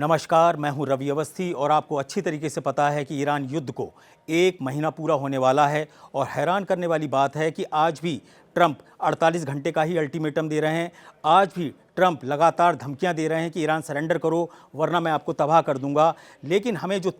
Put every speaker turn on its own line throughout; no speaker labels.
नमस्कार, मैं हूं रवि अवस्थी और आपको अच्छी तरीके से पता है कि ईरान युद्ध को 1 महीना पूरा होने वाला है। और हैरान करने वाली बात है कि आज भी ट्रंप 48 घंटे का ही अल्टीमेटम दे रहे हैं। आज भी ट्रंप लगातार धमकियां दे रहे हैं कि ईरान सरेंडर करो वरना मैं आपको तबाह कर दूंगा। लेकिन हमें जो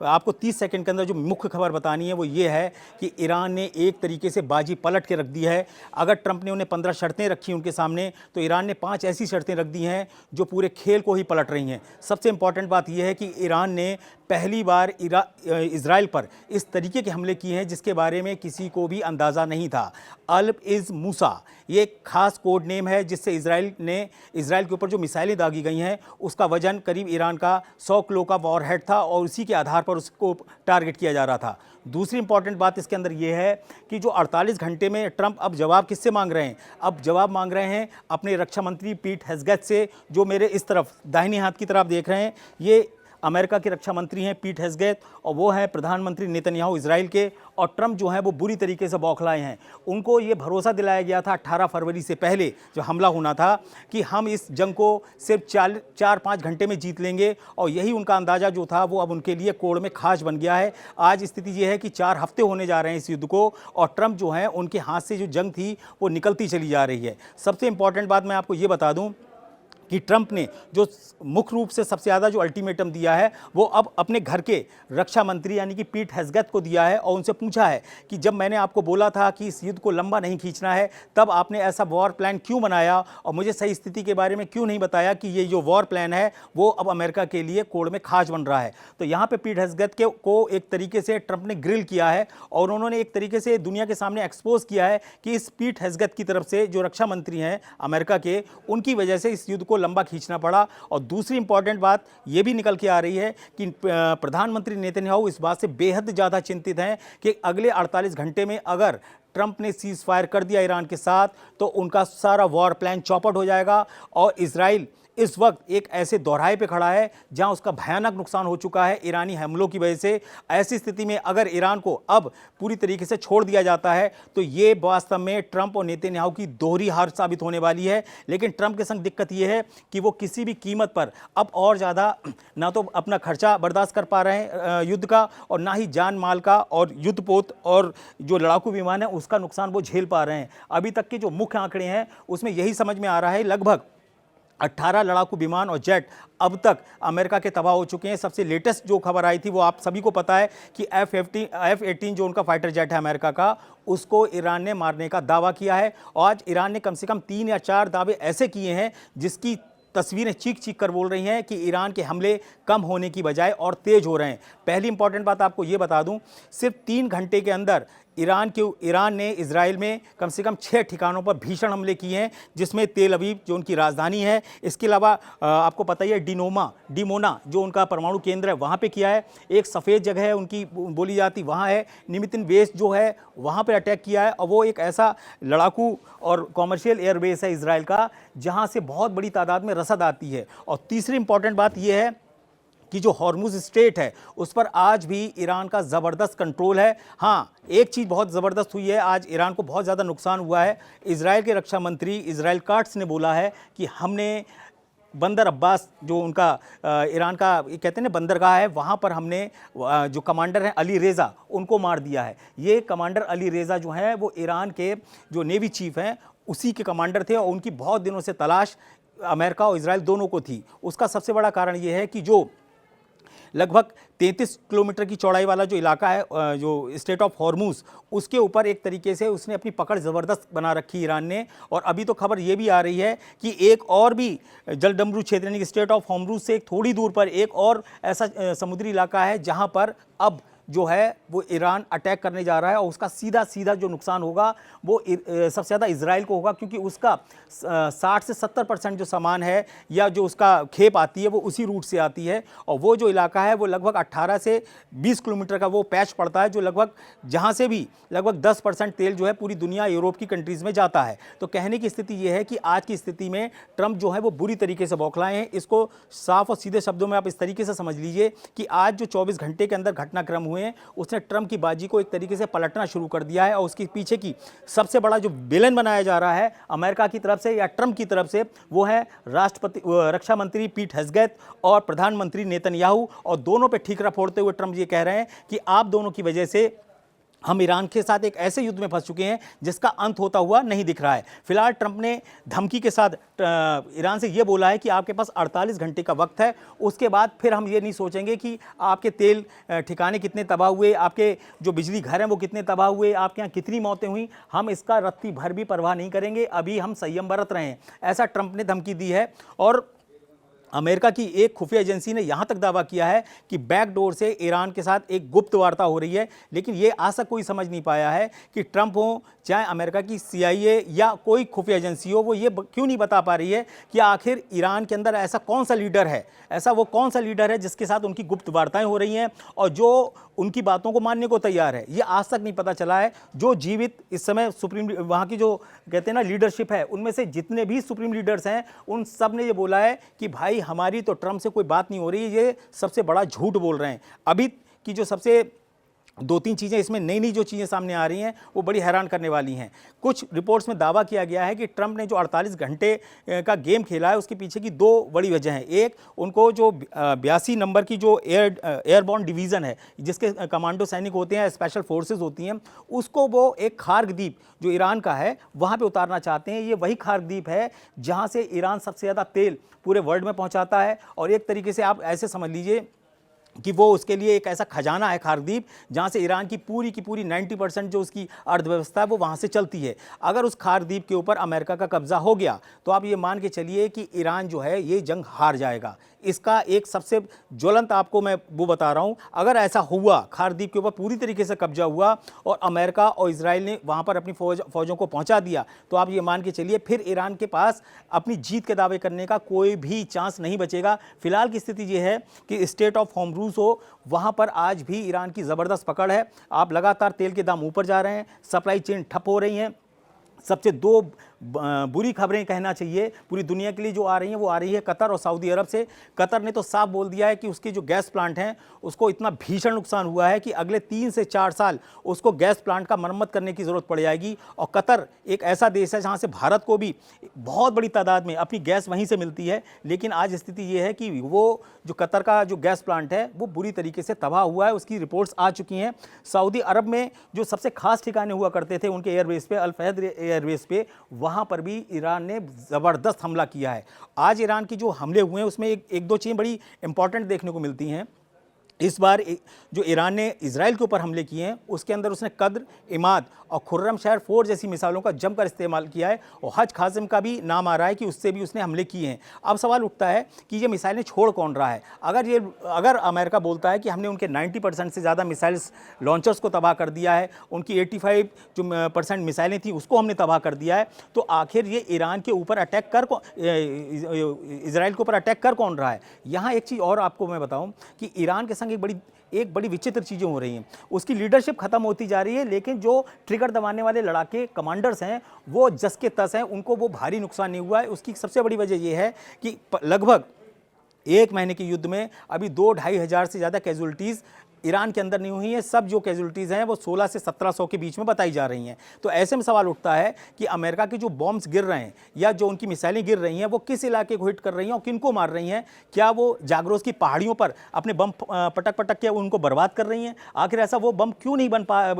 आपको 30 सेकंड के अंदर जो मुख्य खबर बतानी है वो ये है कि ईरान ने एक तरीके से बाजी पलट के रख दी है। अगर ट्रंप ने उन्हें 15 शर्तें रखी उनके सामने, तो ईरान ने 5 ऐसी शर्तें रख दी हैं जो पूरे खेल को ही पलट रही हैं। सबसे इंपॉर्टेंट बात यह है कि ईरान ने पहली बार इजराइल पर इस तरीके के हमले किए हैं जिसके बारे में किसी को भी अंदाज़ा नहीं था। अल्प इज़ मूसा ये एक खास कोड नेम है जिससे इजराइल के ऊपर जो मिसाइलें दागी गई हैं उसका वजन करीब ईरान का 100 किलो का वॉरहेड था और उसी के आधार पर उसको टारगेट किया जा रहा था। दूसरी इंपॉर्टेंट बात इसके अंदर यह है कि जो 48 घंटे में ट्रंप अब जवाब किससे मांग रहे हैं? अब जवाब मांग रहे हैं अपने रक्षा मंत्री पीट हेग्सेथ से, जो मेरे इस तरफ दाहिने हाथ की तरफ देख रहे हैं। ये अमेरिका के रक्षा मंत्री हैं पीट हेग्सेथ और वो हैं प्रधानमंत्री नेतन्याहू इजराइल के। और ट्रंप जो हैं वो बुरी तरीके से बौखलाए हैं। उनको ये भरोसा दिलाया गया था 18 फरवरी से पहले जो हमला होना था कि हम इस जंग को सिर्फ 4-5 घंटे में जीत लेंगे, और यही उनका अंदाज़ा जो था वो अब उनके लिए कोड़ में खास बन गया है। आज स्थिति ये है कि 4 हफ्ते होने जा रहे हैं इस युद्ध को और ट्रंप जो हैं उनके हाथ से जो जंग थी वो निकलती चली जा रही है। सबसे इंपॉर्टेंट बात मैं आपको ये बता दूं कि ट्रंप ने जो मुख्य रूप से सबसे ज़्यादा जो अल्टीमेटम दिया है वो अब अपने घर के रक्षा मंत्री यानी कि पीट हेग्सेथ को दिया है और उनसे पूछा है कि जब मैंने आपको बोला था कि इस युद्ध को लंबा नहीं खींचना है तब आपने ऐसा वॉर प्लान क्यों बनाया और मुझे सही स्थिति के बारे में क्यों नहीं बताया कि ये जो वॉर प्लान है वो अब अमेरिका के लिए कोड़ में खास बन रहा है। तो यहाँ पर पीट हेग्सेथ को एक तरीके से ट्रंप ने ग्रिल किया है और उन्होंने एक तरीके से दुनिया के सामने एक्सपोज किया है कि इस पीट हेग्सेथ की तरफ से जो रक्षा मंत्री हैं अमेरिका के, उनकी वजह से इस युद्ध को लंबा खींचना पड़ा। और दूसरी इंपॉर्टेंट बात यह भी निकल के आ रही है कि प्रधानमंत्री नेतन्याहू इस बात से बेहद ज़्यादा चिंतित हैं कि अगले 48 घंटे में अगर ट्रंप ने सीज फायर कर दिया ईरान के साथ तो उनका सारा वॉर प्लान चौपट हो जाएगा और इजराइल इस वक्त एक ऐसे दोहराए पे खड़ा है जहां उसका भयानक नुकसान हो चुका है ईरानी हमलों की वजह से। ऐसी स्थिति में अगर ईरान को अब पूरी तरीके से छोड़ दिया जाता है तो ये वास्तव में ट्रंप और नेतन्याहू की दोहरी हार साबित होने वाली है। लेकिन ट्रंप के संग दिक्कत यह है कि वो किसी भी कीमत पर अब और ज़्यादा ना तो अपना खर्चा बर्दाश्त कर पा रहे हैं युद्ध का और ना ही जान माल का और युद्धपोत और जो लड़ाकू विमान है उसका नुकसान वो झेल पा रहे हैं। अभी तक के जो मुख्य आंकड़े हैं उसमें यही समझ में आ रहा है लगभग 18 लड़ाकू विमान और जेट अब तक अमेरिका के तबाह हो चुके हैं। सबसे लेटेस्ट जो खबर आई थी वो आप सभी को पता है कि F-18 जो उनका फाइटर जेट है अमेरिका का, उसको ईरान ने मारने का दावा किया है। और आज ईरान ने कम से कम 3 या 4 दावे ऐसे किए हैं जिसकी तस्वीरें चीख चीख कर बोल रही हैं कि ईरान के हमले कम होने की बजाय और तेज हो रहे हैं। पहली इंपॉर्टेंट बात आपको ये बता दूं, सिर्फ 3 घंटे के अंदर ईरान ने इजराइल में कम से कम 6 ठिकानों पर भीषण हमले किए हैं, जिसमें तेल अवीव जो उनकी राजधानी है, इसके अलावा आपको पता ही है डिमोना जो उनका परमाणु केंद्र है वहाँ पे किया है। एक सफ़ेद जगह है उनकी बोली जाती वहाँ है, निमितिन बेस जो है वहाँ पे अटैक किया है। और वो एक ऐसा लड़ाकू और कॉमर्शियल एयरबेस है इजराइल का जहाँ से बहुत बड़ी तादाद में रसद आती है। और तीसरी इंपॉर्टेंट बात यह है कि जो हॉर्मुज स्ट्रेट है उस पर आज भी ईरान का ज़बरदस्त कंट्रोल है। हाँ, एक चीज़ बहुत ज़बरदस्त हुई है, आज ईरान को बहुत ज़्यादा नुकसान हुआ है। इजराइल के रक्षा मंत्री इजराइल काट्स ने बोला है कि हमने बंदर अब्बास जो उनका ईरान का कहते हैं ना बंदरगाह है, वहाँ पर हमने जो कमांडर हैं अली रेज़ा उनको मार दिया है। ये कमांडर अली रेज़ा जो है वो ईरान के जो नेवी चीफ हैं उसी के कमांडर थे और उनकी बहुत दिनों से तलाश अमेरिका और इजराइल दोनों को थी। उसका सबसे बड़ा कारण ये है कि जो लगभग 33 किलोमीटर की चौड़ाई वाला जो इलाका है जो स्टेट ऑफ हॉर्मुज, उसके ऊपर एक तरीके से उसने अपनी पकड़ ज़बरदस्त बना रखी ईरान ने। और अभी तो खबर ये भी आ रही है कि एक और भी जलडमरू क्षेत्र यानी कि स्टेट ऑफ हॉर्मुज से थोड़ी दूर पर एक और ऐसा समुद्री इलाका है जहां पर अब जो है वो ईरान अटैक करने जा रहा है और उसका सीधा सीधा जो नुकसान होगा वो सबसे ज़्यादा इजराइल को होगा, क्योंकि उसका 60 से 70% जो सामान है या जो उसका खेप आती है वो उसी रूट से आती है। और वो जो इलाका है वो लगभग 18 से 20 किलोमीटर का वो पैच पड़ता है जो लगभग जहाँ से भी लगभग 10% तेल जो है पूरी दुनिया यूरोप की कंट्रीज़ में जाता है। तो कहने की स्थिति ये है कि आज की स्थिति में ट्रंप जो है वो बुरी तरीके से बौखलाए हैं। इसको साफ और सीधे शब्दों में आप इस तरीके से समझ लीजिए कि आज जो 24 घंटे के अंदर घटनाक्रम हुए हुए हैं, उसने ट्रंप की बाजी को एक तरीके से पलटना शुरू कर दिया है। और उसके पीछे की सबसे बड़ा जो विलेन बनाया जा रहा है अमेरिका की तरफ से या ट्रंप की तरफ से, वो है रक्षा मंत्री पीट हेगसेथ और प्रधानमंत्री नेतन्याहू। और दोनों पे ठीकरा फोड़ते हुए ट्रंप ये कह रहे हैं कि आप दोनों की वजह से हम ईरान के साथ एक ऐसे युद्ध में फंस चुके हैं जिसका अंत होता हुआ नहीं दिख रहा है। फिलहाल ट्रंप ने धमकी के साथ ईरान से ये बोला है कि आपके पास 48 घंटे का वक्त है, उसके बाद फिर हम ये नहीं सोचेंगे कि आपके तेल ठिकाने कितने तबाह हुए, आपके जो बिजली घर हैं वो कितने तबाह हुए, आपके यहाँ कितनी मौतें हुई, हम इसका रत्ती भर भी परवाह नहीं करेंगे, अभी हम संयम बरत रहे हैं, ऐसा ट्रंप ने धमकी दी है। और अमेरिका की एक खुफिया एजेंसी ने यहां तक दावा किया है कि बैकडोर से ईरान के साथ एक गुप्त वार्ता हो रही है। लेकिन ये आज तक कोई समझ नहीं पाया है कि ट्रंप हो चाहे अमेरिका की CIA या कोई खुफिया एजेंसी हो, वो ये क्यों नहीं बता पा रही है कि आखिर ईरान के अंदर ऐसा कौन सा लीडर है, ऐसा वो कौन सा लीडर है जिसके साथ उनकी गुप्त वार्ताएं हो रही हैं और जो उनकी बातों को मानने को तैयार है। ये आज तक नहीं पता चला है। जो जीवित इस समय सुप्रीम वहाँ की जो कहते हैं ना लीडरशिप है, उनमें से जितने भी सुप्रीम लीडर्स हैं उन सब ने ये बोला है कि भाई हमारी तो ट्रंप से कोई बात नहीं हो रही है, ये सबसे बड़ा झूठ बोल रहे हैं। अभी की जो सबसे 2-3 चीज़ें इसमें नई जो चीज़ें सामने आ रही हैं वो बड़ी हैरान करने वाली हैं। कुछ रिपोर्ट्स में दावा किया गया है कि ट्रंप ने जो 48 घंटे का गेम खेला है उसके पीछे की 2 बड़ी वजह हैं। एक, उनको जो 82 नंबर की जो एयरबॉर्न डिवीज़न है जिसके कमांडो सैनिक होते हैं, स्पेशल फोर्सेस होती हैं, उसको वो एक खार्ग द्वीप जो ईरान का है वहाँ पर उतारना चाहते हैं। ये वही खार्ग द्वीप है जहाँ से ईरान सबसे ज़्यादा तेल पूरे वर्ल्ड में पहुँचाता है। और एक तरीके से आप ऐसे समझ लीजिए कि वो उसके लिए एक ऐसा खजाना है खार्ग द्वीप, जहाँ से ईरान की पूरी 90% जो उसकी अर्थव्यवस्था है वो वहाँ से चलती है। अगर उस खार्ग द्वीप के ऊपर अमेरिका का कब्जा हो गया तो आप ये मान के चलिए कि ईरान जो है ये जंग हार जाएगा। इसका एक सबसे ज्वलंत आपको मैं वो बता रहा हूँ, अगर ऐसा हुआ, खार्ग द्वीप के ऊपर पूरी तरीके से कब्जा हुआ और अमेरिका और इजराइल ने वहाँ पर अपनी फौजों को पहुँचा दिया, तो आप ये मान के चलिए फिर ईरान के पास अपनी जीत के दावे करने का कोई भी चांस नहीं बचेगा। फिलहाल की स्थिति ये है कि स्टेट ऑफ होर्मुज़ हो, वहाँ पर आज भी ईरान की ज़बरदस्त पकड़ है। आप लगातार तेल के दाम ऊपर जा रहे हैं, सप्लाई चेन ठप हो रही हैं। सबसे 2 बुरी खबरें कहना चाहिए पूरी दुनिया के लिए जो आ रही हैं, वो आ रही है कतर और सऊदी अरब से। कतर ने तो साफ बोल दिया है कि उसके जो गैस प्लांट हैं उसको इतना भीषण नुकसान हुआ है कि अगले 3 से 4 साल उसको गैस प्लांट का मरम्मत करने की ज़रूरत पड़ जाएगी। और कतर एक ऐसा देश है जहाँ से भारत को भी बहुत बड़ी तादाद में अपनी गैस वहीं से मिलती है। लेकिन आज स्थिति ये है कि वो जो कतर का जो गैस प्लांट है वो बुरी तरीके से तबाह हुआ है, उसकी रिपोर्ट्स आ चुकी हैं। सऊदी अरब में जो सबसे खास ठिकाने हुआ करते थे उनके एयरबेस पे, अल फहद एयरबेस पे, वहाँ पर भी ईरान ने ज़बरदस्त हमला किया है। आज ईरान की जो हमले हुए हैं उसमें एक 2 चीज़ें बड़ी इंपॉर्टेंट देखने को मिलती हैं। इस बार जो ईरान ने इजराइल के ऊपर हमले किए हैं उसके अंदर उसने कद्र, इमाद और खुर्रम शहर 4 जैसी मिसाइलों का जमकर इस्तेमाल किया है। और हज खाजिम का भी नाम आ रहा है कि उससे भी उसने हमले किए हैं। अब सवाल उठता है कि ये मिसाइलें छोड़ कौन रहा है। अगर अमेरिका बोलता है कि हमने उनके 90% से ज़्यादा मिसाइल्स लॉन्चर्स को तबाह कर दिया है, उनकी 85% मिसाइलें थी उसको हमने तबाह कर दिया है, तो आखिर ये ईरान के ऊपर अटैक कर इजराइल के ऊपर अटैक कर कौन रहा है। यहाँ एक चीज़ और आपको मैं बताऊँ कि ईरान के संग एक बड़ी विचित्र चीज़ें हो रही हैं। उसकी लीडरशिप खत्म होती जा रही है, लेकिन जो ट्रिगर दबाने वाले लड़ाके कमांडर्स हैं वो जस के तस हैं, उनको वो भारी नुकसान नहीं हुआ है। उसकी सबसे बड़ी वजह यह है कि लगभग 1 महीने के युद्ध में अभी 2-2.5 हज़ार से ज़्यादा कैजुअल्टीज़ ईरान के अंदर नहीं हुई हैं। सब जो कैजुअल्टीज़ हैं वो 16 से 1700 के बीच में बताई जा रही हैं। तो ऐसे में सवाल उठता है कि अमेरिका के जो बॉम्ब्स गिर रहे हैं या जो उनकी मिसाइलें गिर रही हैं वो किस इलाके को हिट कर रही हैं और किन को मार रही हैं। क्या वो जागरोस की पहाड़ियों पर अपने बम पटक के उनको बर्बाद कर रही हैं। आखिर ऐसा वो बम क्यों नहीं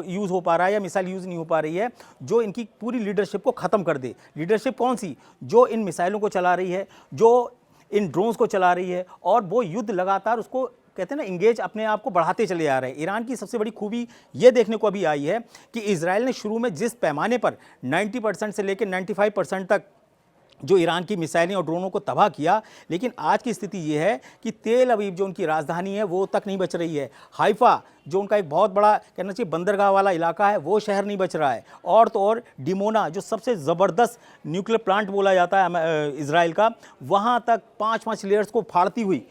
यूज़ हो पा रहा है या मिसाइल यूज़ नहीं हो पा रही है जो इनकी पूरी लीडरशिप को ख़त्म कर दे। लीडरशिप कौन सी? जो इन मिसाइलों को चला रही है, जो इन ड्रोन्स को चला रही है, और वो युद्ध लगातार उसको कहते हैं ना इंगेज अपने आप को बढ़ाते चले आ रहे हैं। ईरान की सबसे बड़ी खूबी ये देखने को अभी आई है कि इजराइल ने शुरू में जिस पैमाने पर 90% से लेकर 95% तक जो ईरान की मिसाइलें और ड्रोनों को तबाह किया, लेकिन आज की स्थिति ये है कि तेल अवीव जो उनकी राजधानी है वो तक नहीं बच रही है। हाइफा जो उनका एक बहुत बड़ा कहना चाहिए बंदरगाह वाला इलाका है वो शहर नहीं बच रहा है। और तो और डिमोना जो सबसे ज़बरदस्त न्यूक्लियर प्लांट बोला जाता है इजराइल का, वहाँ तक 5-5 लेयर्स को फाड़ती हुई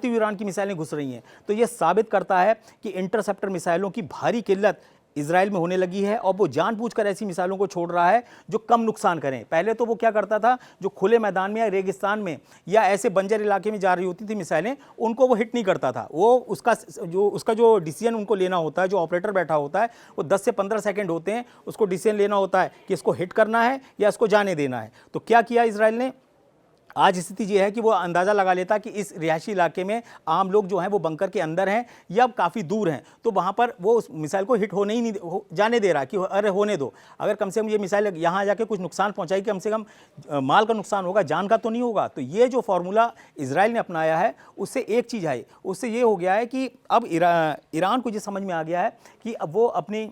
ईरान की मिसाइलें घुस रही हैं। तो ये साबित करता है कि इंटरसेप्टर मिसाइलों की भारी किल्लत इजराइल में होने लगी है और वो जानबूझकर ऐसी मिसाइलों को छोड़ रहा है जो कम नुकसान करें। पहले तो वो क्या करता था, जो खुले मैदान में या रेगिस्तान में या ऐसे बंजर इलाके में जा रही होती थी मिसाइलें, उनको वो हिट नहीं करता था। वो उसका जो डिसीजन उनको लेना होता है, जो ऑपरेटर बैठा होता है, वो 10 से 15 सेकंड होते हैं, उसको डिसीजन लेना होता है कि इसको हिट करना है या इसको जाने देना है। तो क्या किया इजराइल ने, आज स्थिति ये है कि वो अंदाज़ा लगा लेता कि इस रिहायशी इलाके में आम लोग जो हैं वो बंकर के अंदर हैं या काफ़ी दूर हैं, तो वहाँ पर वो उस मिसाइल को हिट होने ही नहीं जाने दे रहा कि अरे होने दो, अगर कम से कम ये मिसाइल यहाँ जाके कुछ नुकसान पहुँचाएगी, कम से कम माल का नुकसान होगा, जान का तो नहीं होगा। तो ये जो फार्मूला इजराइल ने अपनाया है, उससे एक चीज़ है, उससे ये हो गया है कि अब ईरान को ये समझ में आ गया है कि अब वो अपनी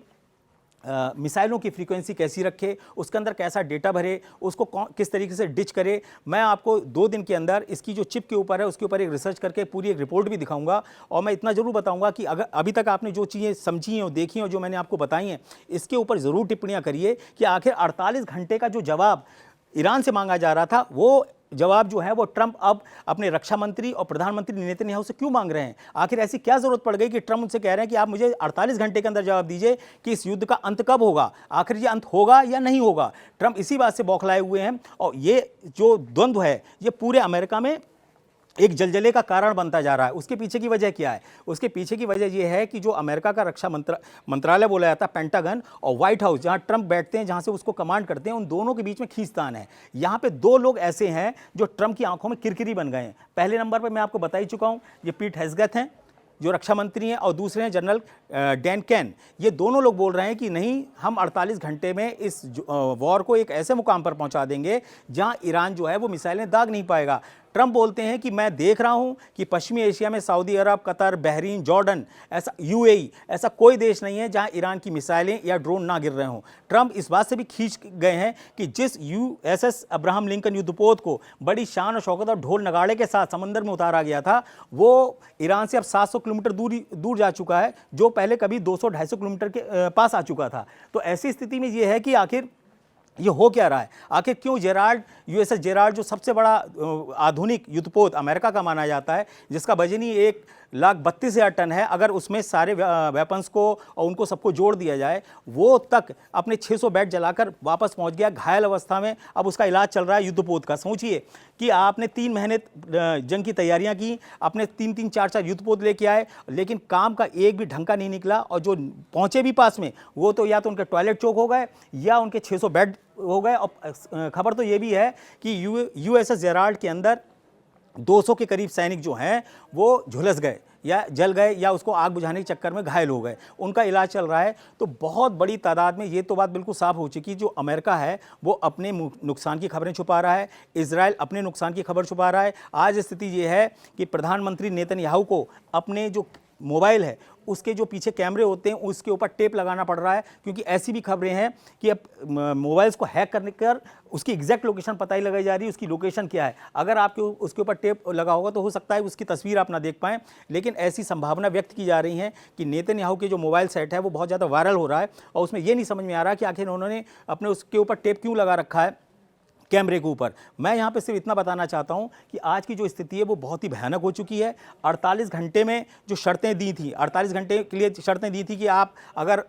मिसाइलों की फ्रीक्वेंसी कैसी रखे, उसके अंदर कैसा डेटा भरे, उसको किस तरीके से डिच करे। मैं आपको 2 दिन के अंदर इसकी जो चिप के ऊपर है उसके ऊपर एक रिसर्च करके पूरी एक रिपोर्ट भी दिखाऊंगा। और मैं इतना ज़रूर बताऊंगा कि अगर अभी तक आपने जो चीज़ें समझी हैं और देखी हैं और जो मैंने आपको बताई हैं, इसके ऊपर ज़रूर टिप्पणियाँ करिए कि आखिर 48 घंटे का जो जवाब ईरान से मांगा जा रहा था, वो जवाब जो है वो ट्रंप अब अपने रक्षा मंत्री और प्रधानमंत्री नेतन्याहू से क्यों मांग रहे हैं। आखिर ऐसी क्या जरूरत पड़ गई कि ट्रंप उनसे कह रहे हैं कि आप मुझे 48 घंटे के अंदर जवाब दीजिए कि इस युद्ध का अंत कब होगा, आखिर ये अंत होगा या नहीं होगा। ट्रंप इसी बात से बौखलाए हुए हैं और ये जो द्वंद्व है ये पूरे अमेरिका में एक जलजले का कारण बनता जा रहा है। उसके पीछे की वजह क्या है? उसके पीछे की वजह यह है कि जो अमेरिका का रक्षा मंत्रालय बोला जाता है, पेंटागन, और व्हाइट हाउस जहां ट्रंप बैठते हैं, जहां से उसको कमांड करते हैं, उन दोनों के बीच में खींचतान है। यहां पे 2 लोग ऐसे हैं जो ट्रंप की आंखों में किरकिरी बन गए हैं। पहले नंबर पर मैं आपको बता ही चुका हूं, ये पीट हेग्सेथ हैं जो रक्षा मंत्री हैं, और दूसरे हैं जनरल डैन कैन। ये दोनों लोग बोल रहे हैं कि नहीं, हम 48 घंटे में इस वॉर को एक ऐसे मुकाम पर पहुंचा देंगे जहां ईरान जो है वो मिसाइलें दाग नहीं पाएगा। ट्रंप बोलते हैं कि मैं देख रहा हूं कि पश्चिमी एशिया में सऊदी अरब, कतर, बहरीन, जॉर्डन, ऐसा यूएई, ऐसा कोई देश नहीं है जहां ईरान की मिसाइलें या ड्रोन ना गिर रहे हों। ट्रंप इस बात से भी खींच गए हैं कि जिस यूएसएस अब्राहम लिंकन युद्धपोत को बड़ी शान और शौकत और ढोल नगाड़े के साथ समंदर में उतारा गया था, वो ईरान से अब 700 किलोमीटर दूर जा चुका है, जो पहले कभी 200-250 किलोमीटर के पास आ चुका था। तो ऐसी स्थिति में ये है कि आखिर ये हो क्या रहा है, आखिर क्यों यूएसएस जेराल्ड, जो सबसे बड़ा आधुनिक युद्धपोत अमेरिका का माना जाता है, जिसका वजन ही 1,32,000 टन है, अगर उसमें सारे वेपन्स को और उनको सबको जोड़ दिया जाए, वो तक अपने 600 बेड जलाकर वापस पहुंच गया घायल अवस्था में। अब उसका इलाज चल रहा है युद्धपोत का। सोचिए कि आपने 3 महीने जंग की तैयारियां की, अपने 3-3, 4-4 युद्धपोत लेके आए, लेकिन काम का एक भी ढंग का नहीं निकला, और जो पहुंचे भी पास में, वो तो या तो उनके टॉयलेट चौक हो गए या उनके 600 बेड हो गए। और खबर तो ये भी है कि यूएसएस जेराल्ड के अंदर 200 के करीब सैनिक जो हैं वो झुलस गए या जल गए या उसको आग बुझाने के चक्कर में घायल हो गए, उनका इलाज चल रहा है। तो बहुत बड़ी तादाद में ये तो बात बिल्कुल साफ हो चुकी, जो अमेरिका है वो अपने नुकसान की खबरें छुपा रहा है, इजराइल अपने नुकसान की खबर छुपा रहा है। आज स्थिति ये है कि प्रधानमंत्री नेतन्याहू को अपने जो मोबाइल है उसके जो पीछे कैमरे होते हैं उसके ऊपर टेप लगाना पड़ रहा है, क्योंकि ऐसी भी खबरें हैं कि अब मोबाइल्स को हैक करने कर उसकी एग्जैक्ट लोकेशन पता ही लगाई जा रही है, उसकी लोकेशन क्या है। अगर आपके उसके ऊपर टेप लगा होगा तो हो सकता है उसकी तस्वीर आप ना देख पाएँ, लेकिन ऐसी संभावना व्यक्त की जा रही है कि नेतन्याहू के जो मोबाइल सेट है वो बहुत ज़्यादा वायरल हो रहा है, और उसमें ये नहीं समझ में आ रहा कि आखिर उन्होंने अपने उसके ऊपर टेप क्यों लगा रखा है कैमरे के ऊपर। मैं यहाँ पे सिर्फ इतना बताना चाहता हूँ कि आज की जो स्थिति है वो बहुत ही भयानक हो चुकी है। 48 घंटे में जो शर्तें दी थी, 48 घंटे के लिए शर्तें दी थी कि आप अगर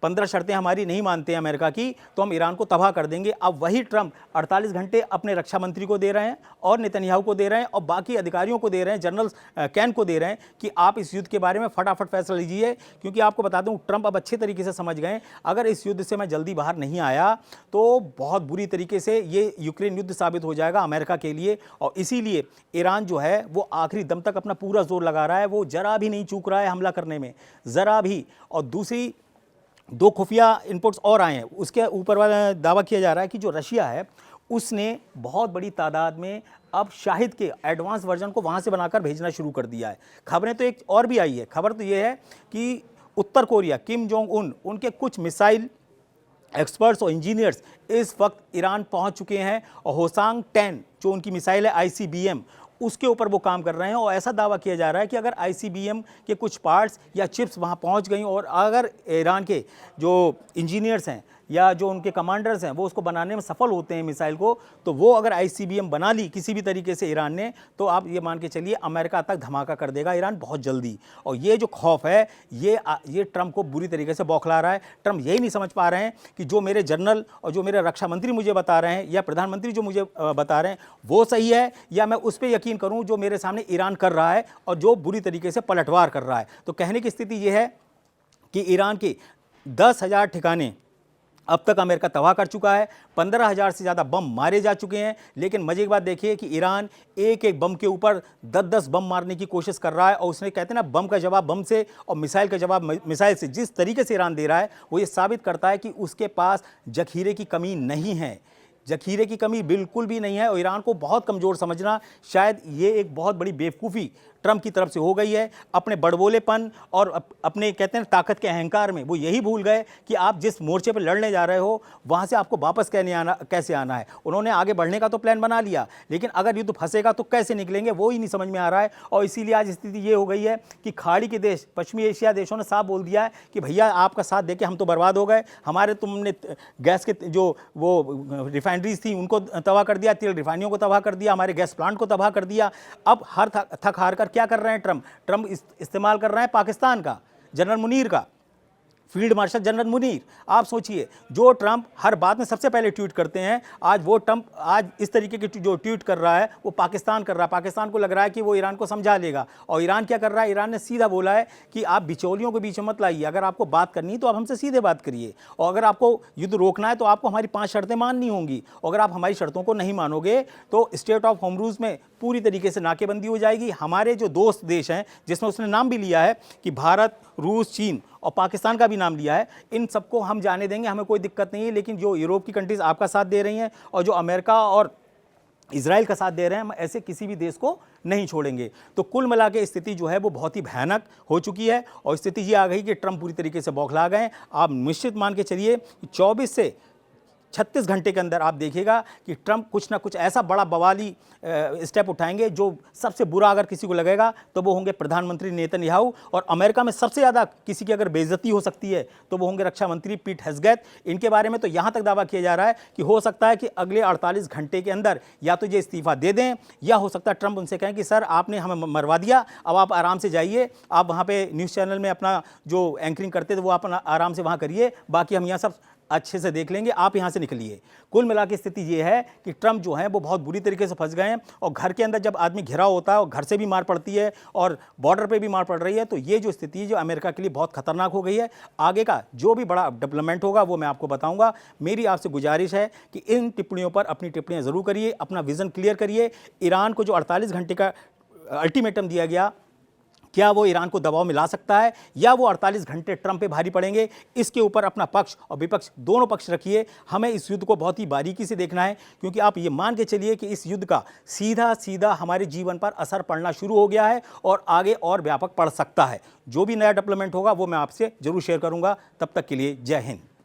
15 शर्तें हमारी नहीं मानते हैं अमेरिका की तो हम ईरान को तबाह कर देंगे। अब वही ट्रंप 48 घंटे अपने रक्षा मंत्री को दे रहे हैं और नेतन्याहू को दे रहे हैं और बाकी अधिकारियों को दे रहे हैं, जनरल कैन को दे रहे हैं कि आप इस युद्ध के बारे में फटाफट फैसला लीजिए। क्योंकि आपको बता दूं, ट्रंप अब अच्छे तरीके से समझ गए, अगर इस युद्ध से मैं जल्दी बाहर नहीं आया तो बहुत बुरी तरीके से ये यूक्रेन युद्ध साबित हो जाएगा अमेरिका के लिए। और इसीलिए ईरान जो है वो आखिरी दम तक अपना पूरा जोर लगा रहा है, वो जरा भी नहीं चूक रहा है हमला करने में, जरा भी। और दूसरी 2 खुफिया इनपुट्स और आए हैं, उसके ऊपर वाला दावा किया जा रहा है कि जो रशिया है उसने बहुत बड़ी तादाद में अब शाहिद के एडवांस वर्जन को वहाँ से बनाकर भेजना शुरू कर दिया है। खबरें तो एक और भी आई है, खबर तो ये है कि उत्तर कोरिया, किम जोंग उन, उनके कुछ मिसाइल एक्सपर्ट्स और इंजीनियर्स इस वक्त ईरान पहुंच चुके हैं और होसांग 10 जो उनकी मिसाइल है ICBM, उसके ऊपर वो काम कर रहे हैं। और ऐसा दावा किया जा रहा है कि अगर ICBM के कुछ पार्ट्स या चिप्स वहां पहुंच गई और अगर ईरान के जो इंजीनियर्स हैं या जो उनके कमांडर्स हैं वो उसको बनाने में सफल होते हैं मिसाइल को, तो वो अगर ICBM बना ली किसी भी तरीके से ईरान ने, तो आप ये मान के चलिए अमेरिका तक धमाका कर देगा ईरान बहुत जल्दी। और ये जो खौफ है ये ट्रंप को बुरी तरीके से बौखला रहा है। ट्रंप यही नहीं समझ पा रहे हैं कि जो मेरे जनरल और जो मेरे रक्षा मंत्री मुझे बता रहे हैं या प्रधानमंत्री जो मुझे बता रहे हैं वो सही है, या मैं उस पर यकीन करूं जो मेरे सामने ईरान कर रहा है और जो बुरी तरीके से पलटवार कर रहा है। तो कहने की स्थिति ये है कि ईरान के 10,000 ठिकाने अब तक अमेरिका तबाह कर चुका है, 15,000 से ज़्यादा बम मारे जा चुके हैं। लेकिन मजे की बात देखिए कि ईरान एक एक बम के ऊपर 10-10 बम मारने की कोशिश कर रहा है, और उसने कहते हैं ना बम का जवाब बम से और मिसाइल का जवाब मिसाइल से। जिस तरीके से ईरान दे रहा है वो ये साबित करता है कि उसके पास जखीरे की कमी नहीं है, जखीरे की कमी बिल्कुल भी नहीं है। और ईरान को बहुत कमज़ोर समझना शायद ये एक बहुत बड़ी बेवकूफ़ी ट्रंप की तरफ से हो गई है। अपने बड़बोलेपन और अपने कहते हैं ताकत के अहंकार में वो यही भूल गए कि आप जिस मोर्चे पर लड़ने जा रहे हो वहाँ से आपको वापस कैसे आना है। उन्होंने आगे बढ़ने का तो प्लान बना लिया, लेकिन अगर युद्ध फंसेगा तो कैसे निकलेंगे वो ही नहीं समझ में आ रहा है। और इसीलिए आज स्थिति ये हो गई है कि खाड़ी के देश, पश्चिमी एशिया देशों ने साफ बोल दिया है कि भैया आपका साथ देके हम तो बर्बाद हो गए, हमारे तुमने गैस के जो वो रिफाइनरीज थी उनको तबाह कर दिया, तेल रिफाइनरियों को तबाह कर दिया, हमारे गैस प्लांट को तबाह कर दिया। अब हर थक हार कर क्या कर रहे हैं ट्रंप इस्तेमाल कर रहे हैं पाकिस्तान का, जनरल मुनीर का, फील्ड मार्शल जनरल मुनीर। आप सोचिए, जो ट्रंप हर बात में सबसे पहले ट्वीट करते हैं, आज वो ट्रंप आज इस तरीके की जो ट्वीट कर रहा है वो पाकिस्तान कर रहा है। पाकिस्तान को लग रहा है कि वो ईरान को समझा लेगा, और ईरान क्या कर रहा है, ईरान ने सीधा बोला है कि आप बिचौलियों के बीच में मत लाइए, अगर आपको बात करनी है तो आप हमसे सीधे बात करिए, और अगर आपको युद्ध रोकना है तो आपको हमारी 5 शर्तें माननी होंगी, और अगर आप हमारी शर्तों को नहीं मानोगे तो स्टेट ऑफ होमरूज में पूरी तरीके से नाकेबंदी हो जाएगी। हमारे जो दोस्त देश हैं, जिसमें उसने नाम भी लिया है कि भारत, रूस, चीन और पाकिस्तान का भी नाम लिया है, इन सबको हम जाने देंगे, हमें कोई दिक्कत नहीं है। लेकिन जो यूरोप की कंट्रीज आपका साथ दे रही हैं और जो अमेरिका और इजराइल का साथ दे रहे हैं, हम ऐसे किसी भी देश को नहीं छोड़ेंगे। तो कुल मिला के स्थिति जो है वो बहुत ही भयानक हो चुकी है, और स्थिति ये आ गई कि ट्रंप पूरी तरीके से बौखला गए। आप निश्चित मान के चलिए कि 24 से 36 घंटे के अंदर आप देखिएगा कि ट्रंप कुछ ना कुछ ऐसा बड़ा बवाली स्टेप उठाएंगे जो सबसे बुरा अगर किसी को लगेगा तो वो होंगे प्रधानमंत्री नेतन्याहू, और अमेरिका में सबसे ज़्यादा किसी की अगर बेइज्जती हो सकती है तो वो होंगे रक्षा मंत्री पीट हेग्सेथ। इनके बारे में तो यहाँ तक दावा किया जा रहा है कि हो सकता है कि अगले 48 घंटे के अंदर या तो ये इस्तीफा दे दें, या हो सकता है ट्रंप उनसे कहें कि सर आपने हमें मरवा दिया, अब आप आराम से जाइए, आप वहाँ पर न्यूज़ चैनल में अपना जो एंकरिंग करते थे वो अपना आराम से वहाँ करिए, बाकी हम यहाँ सब अच्छे से देख लेंगे, आप यहां से निकलिए। कुल मिला के स्थिति यह है कि ट्रंप जो है वो बहुत बुरी तरीके से फंस गए हैं, और घर के अंदर जब आदमी घिरा होता है और घर से भी मार पड़ती है और बॉर्डर पे भी मार पड़ रही है, तो ये जो स्थिति है जो अमेरिका के लिए बहुत खतरनाक हो गई है। आगे का जो भी बड़ा डेवलपमेंट होगा वो मैं आपको बताऊंगा। मेरी आपसे गुजारिश है कि इन टिप्पणियों पर अपनी टिप्पणियां जरूर करिए, अपना विजन क्लियर करिए। ईरान को जो 48 घंटे का अल्टीमेटम दिया गया, क्या वो ईरान को दबाव में ला सकता है, या वो 48 घंटे ट्रंप पे भारी पड़ेंगे? इसके ऊपर अपना पक्ष और विपक्ष दोनों पक्ष रखिए। हमें इस युद्ध को बहुत ही बारीकी से देखना है, क्योंकि आप ये मान के चलिए कि इस युद्ध का सीधा सीधा हमारे जीवन पर असर पड़ना शुरू हो गया है, और आगे और व्यापक पड़ सकता है। जो भी नया डेवलपमेंट होगा वो मैं आपसे जरूर शेयर करूंगा। तब तक के लिए जय हिंद।